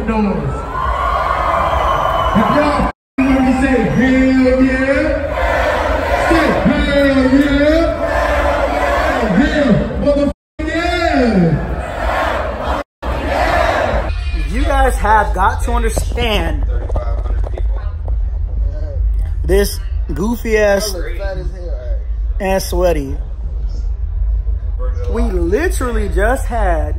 noise. If y'all when we say hell yeah, say hell yeah, hell motherfucking yeah. You guys have got to understand this goofy ass and sweaty. We literally just had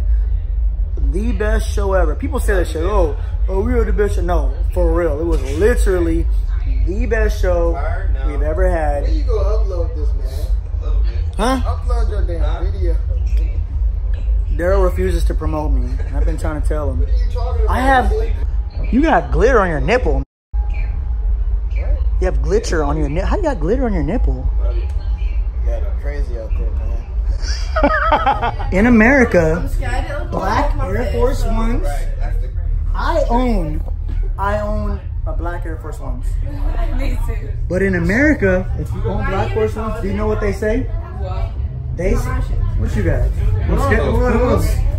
the best show ever. People say that shit, oh, we were the best show. No, for real. It was literally the best show we've ever had. Where you go upload this, man? Huh? Upload your damn video. Daryl refuses to promote me. I've been trying to tell him. What are you talking about? You got glitter on your nipple. You have glitter on your nipple. How do you got glitter on your nipple? Yeah, crazy out there, man. In America, black Air Force Ones. I own a black Air Force Ones. Me too. But in America, if you own black Air Force Ones, do you know what they say? What? They say, what you got?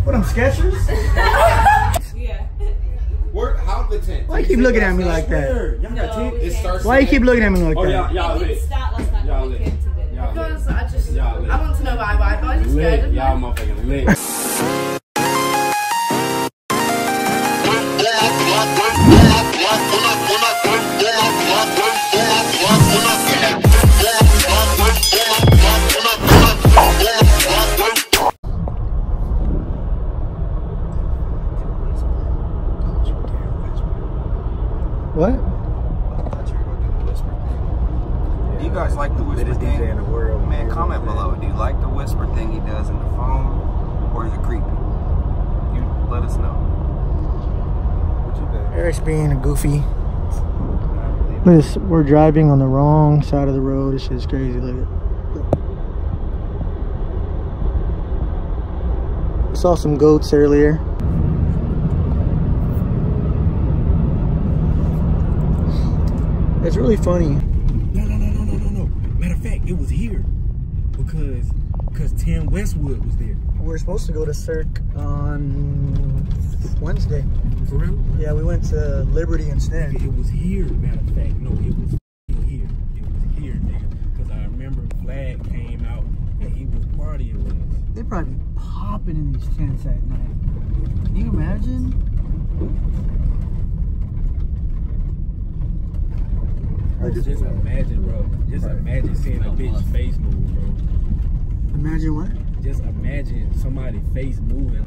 What, them Skechers? Yeah. How the tent? Why you keep looking at me like that? Why you keep looking at me like that? Y'all lit. Y'all lit. Because I want to know why I just scared of Y'all motherfucking lit. What? Do you guys like the whisper thing? in the world. Man, comment below. Do you like the whisper thing he does in the phone? Or is it creepy? You let us know. What you think? Eric's being a goofy. Look, we're driving on the wrong side of the road. This shit's crazy. Look at it. I saw some goats earlier. It's really funny. No. Matter of fact, it was here because Tim Westwood was there. We were supposed to go to Cirque on Wednesday. For real? Yeah, we went to Liberty instead. It was here, matter of fact. No, it was here. It was here, nigga. Because I remember Flag came out and he was partying with us. They probably be popping in these tents at night. Can you imagine? Just imagine, bro. Just imagine seeing a bitch's face move, bro. Imagine what? Just imagine somebody's face moving.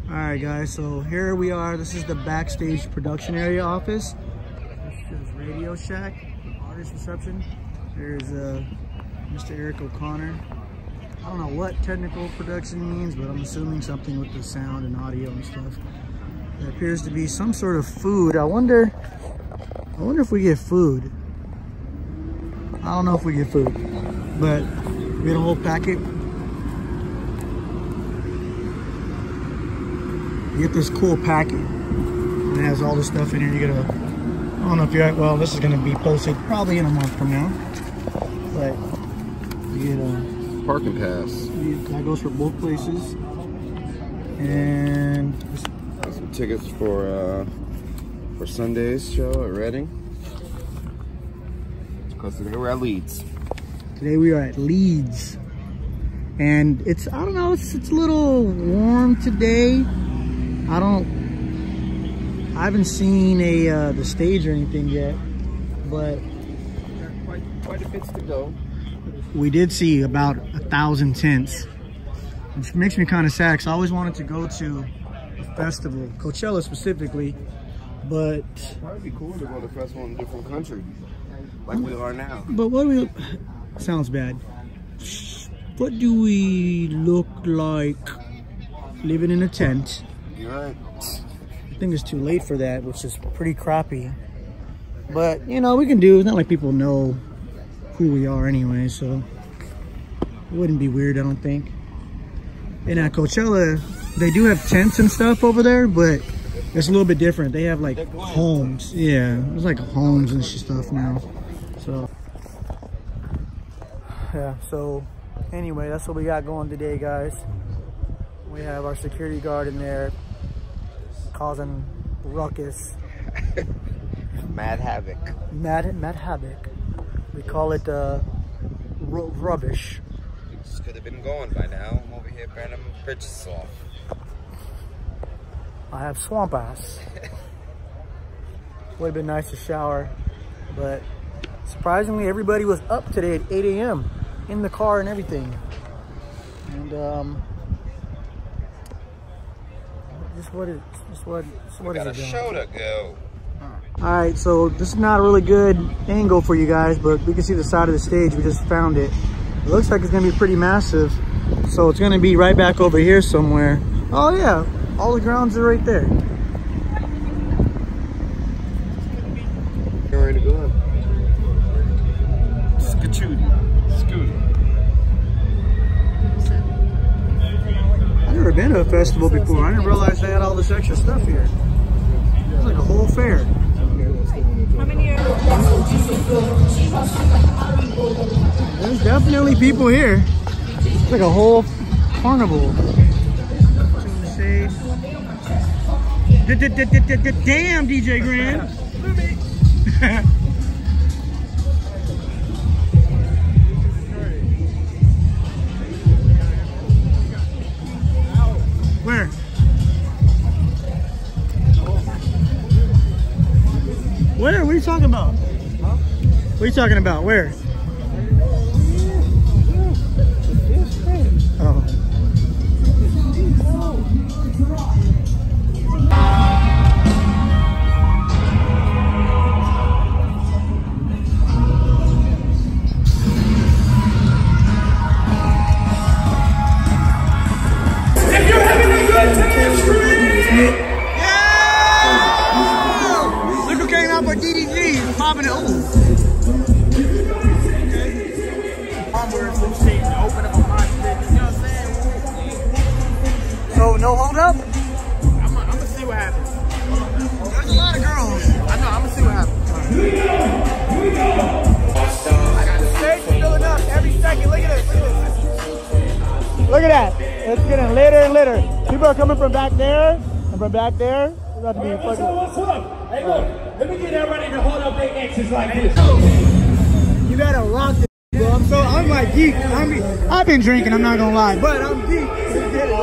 Alright guys, so here we are. This is the backstage production area office. This is Radio Shack, artist reception. There's Mr. Eric O'Connor. I don't know what technical production means, but I'm assuming something with the sound and audio and stuff. There appears to be some sort of food. I wonder if we get food. I don't know if we get food, but we get a whole packet. You get this cool packet. And it has all this stuff in here. You get a, I don't know if you're at, well, this is gonna be posted probably in a month from now. But you get a Parking pass. That goes for both places. And Some tickets for Sunday's show at Reading. Because today we're at Leeds. Today we are at Leeds. And it's, I don't know, it's a little warm today. I haven't seen the stage or anything yet, but Quite a bit to go. we did see about 1,000 tents, which makes me kind of sad because I always wanted to go to a festival, Coachella specifically, but Probably be cool to go to a festival in a different country, like we are now. but what do we, sounds bad. What do we look like living in a tent? You're right. I think it's too late for that, which is pretty crappy. But, you know, we can do, it's not like people know who we are anyway, so it wouldn't be weird, I don't think. And at Coachella, they do have tents and stuff over there, but it's a little bit different. They have like homes. Yeah, there's like homes and stuff now. So, yeah, so anyway, that's what we got going today, guys. We have our security guard in there causing ruckus. Mad havoc. Mad havoc. We call it rubbish. This could have been gone by now. I'm over here burning bridges off. I have swamp ass. Would have been nice to shower, but surprisingly everybody was up today at 8 a.m. in the car and everything. And what is Got a it doing? show to go. All right, so this is not a really good angle for you guys, but we can see the side of the stage. We just found it. It looks like it's gonna be pretty massive. So it's gonna be right back over here somewhere. Oh yeah, all the grounds are right there. You're ready to go. Scooty. I've never been to a festival before. I didn't realize they had all this extra stuff here. It's like a whole fair. How many years? There's definitely people here. It's like a whole carnival. Damn, DJ Grand. Where? Where? What are you talking about? What are you talking about? Where? Oh. Popping it. So no hold up? I'm gonna see what happens. There's a lot of girls. I know, I'm gonna see what happens. I got the stage filling up every second. Look at this. Look at that. It's getting later and later. People are coming from back there and from back there. It's about to be fucking. What's up? Hey, look. Let me get everybody to hold up their X's like this. You gotta rock this, bro. I'm like geek. I've been drinking, I'm not gonna lie, but I'm geek. Let's get it.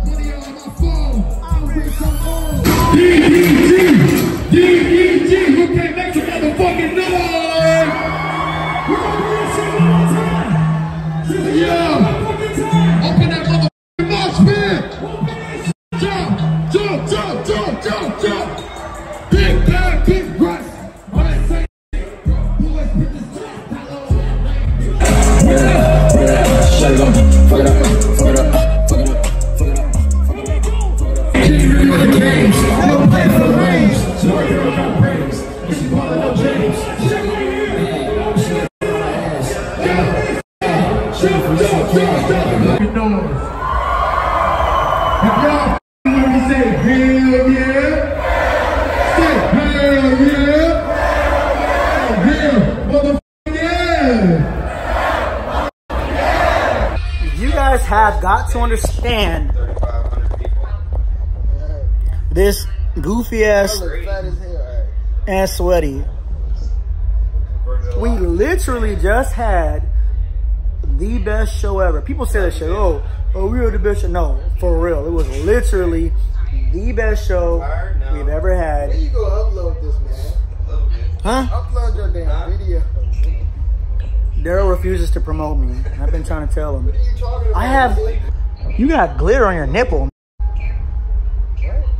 Money on my phone. got to understand 3,500 people. this goofy ass Look fat as hell. and sweaty. We literally just had the best show ever. People say that shit, oh, we were the best show. No, for real. It was literally the best show we've ever Where had. you go upload this, man? Huh? Upload your damn video. Daryl refuses to promote me. I've been trying to tell him. What are you talking about? I have, you got glitter on your nipple.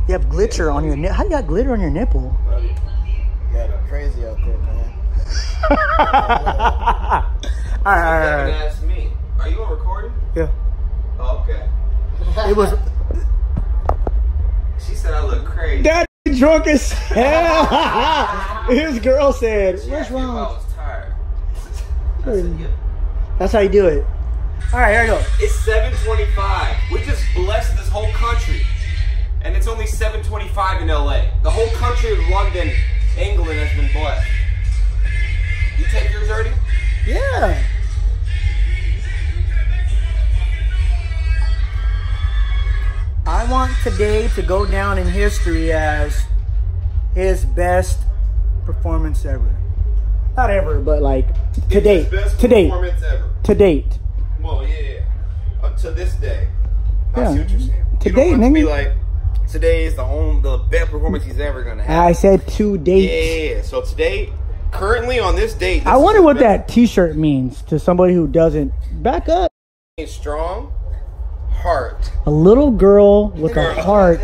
You have glitter on your nipple. How you got glitter on your nipple? Yeah, they're crazy out there, man. All right. Ask me. Are you on recording? Yeah. Oh, okay. It was. She said I look crazy. That drunk as hell. His girl said, "What's I wrong?" was tired. That's how you do it. All right, here we go. It's 7:25. We just blessed this whole country. And it's only 7:25 in LA. The whole country of London, England has been blessed. You take yours already? Yeah. I want today to go down in history as his best performance ever. Not ever, but like to date. Best To date. performance ever. To date. Well, yeah. Up to this day. I Yeah. see what you're saying. To You don't date, want to be nigga. like, today is the best performance he's ever gonna have. I said to date. Yeah. So today, currently on this date, I wonder what that T-shirt means to somebody who doesn't. Back up. strong heart. A little girl with a heart.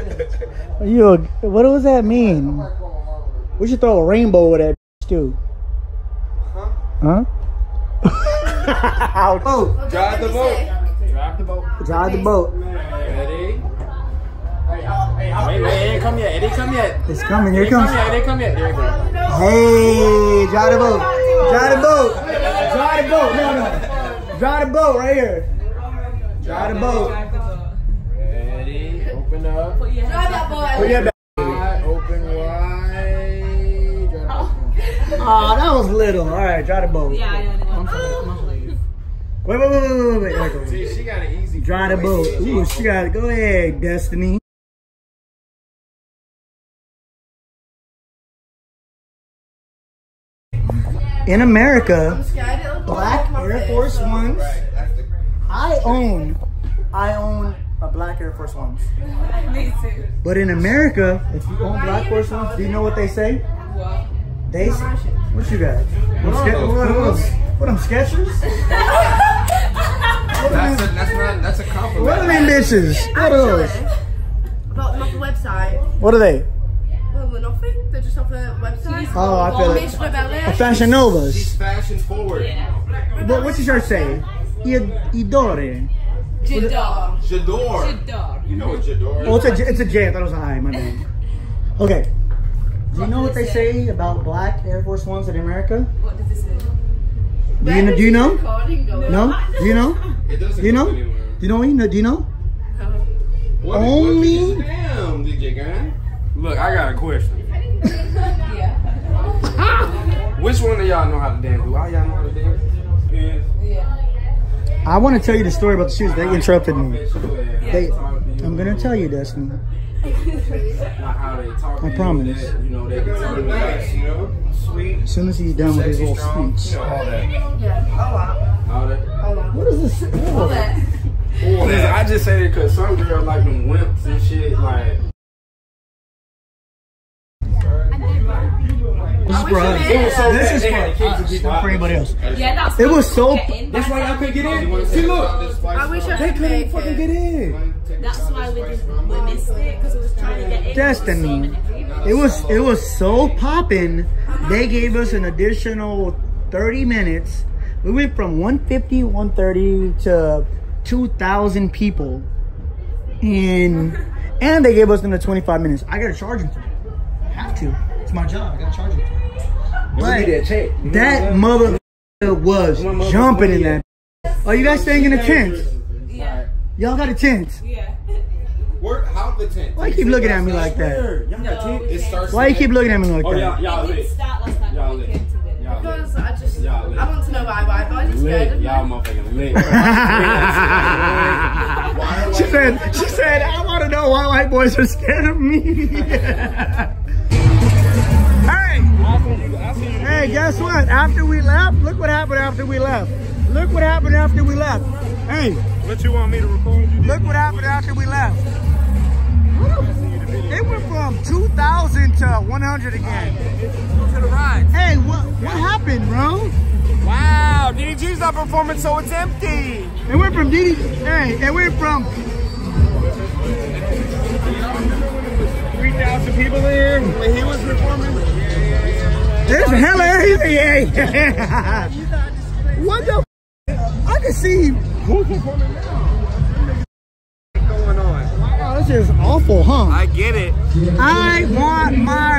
What does that mean? We should throw a rainbow with that too. Huh? Oh, Drive the boat. Drive the boat. drive the boat. Ready? Wait, it ain't come yet. It ain't come yet. It's coming. Here it comes. It ain't come yet. There it goes. Hey, drive the boat. Drive the boat. Drive the boat. No. Drive the boat right here. Drive the boat. Ready? Open up. Put your back. Wide, open wide. Oh, that was little. All right, drive the boat. Yeah, I know. Wait. See, she got an easy. Drive the boat. Ooh, she got it. Go ahead, Destiny. In America, I'm scared it'll go Black off my Air face, Force so- Ones. I own a Black Air Force Ones. Me too. But in America, if you own Black Force Ones, do you know what they say? What? They say, what you got? What them Skechers? That's a compliment. What are them bitches? What are those? Actually, about them off the website. What are they? Well, they're nothing. They're just off the website. Oh, I feel Miss it. Rebellion. Fashion Novas. She's fashion forward. What's your shirt say? Idore. Jador. Jador. You know what Jador is? Oh, it's a J. I thought it was an I. My bad. Okay. Do you know what they say about Black Air Force Ones in America? What does it say? Do you know? Recording going. No? Do you know? It doesn't Do you know? go anywhere. Do you know? Do you know? What Only- damn, DJ guy. Look, I got a question. Yeah. Which one of y'all know how to dance? Do all y'all know how to dance? Yeah. I want to tell you the story about the shoes. They interrupted me. They, I'm gonna tell you, Destiny. Not how they talk. I promise. You know, they can turn Nice, you know? Sweet. As soon as he's done with his little Strong. speech. You know, all that. Yeah. all that. What is this? All that. Listen, I just say that because some girls like them wimps and shit. Like, This is for us. It was so This is bad. for us, not for anybody else. Yeah, that's It was so. that's why y'all couldn't get in. See, look. I wish I could make Fucking it. get in. That's why we missed it, because it was trying to get in. Destiny. It was so popping. They gave us an additional 30 minutes. We went from 150, 130 to 2,000 people. And they gave us another 25 minutes. I gotta charge them for it. I have to. It's my job. I gotta charge them for it. But that check. that mother was jumping in that. Are you guys staying in a tent? Yeah. Y'all got a tent. Yeah. How the tent? Why you keep looking at me like that? Y'all got No, It starts. Why you keep looking at me like Oh, that? y'all It did lit. start last night Y'all when we lit. came to dinner. Y'all lit. Because I just, Y'all lit. I want to know why, but I just scared Lit. of Y'all me. motherfucking lit. She said, I want to know why white boys are scared of me. Hey, guess what? After we left, look what happened after we left. Look what happened after we left. Hey. What you want me to record? Look what happened after we left. It went from 2,000 to 100 again. To the ride. Hey, what happened, bro? Wow, DDG's not performing, so it's empty. It went from it went from 3,000 people in here when he was performing. There's hella everything. Yeah. What the? I can see Who's performing now? What's going on? Wow, this is awful, huh? I get it. I want my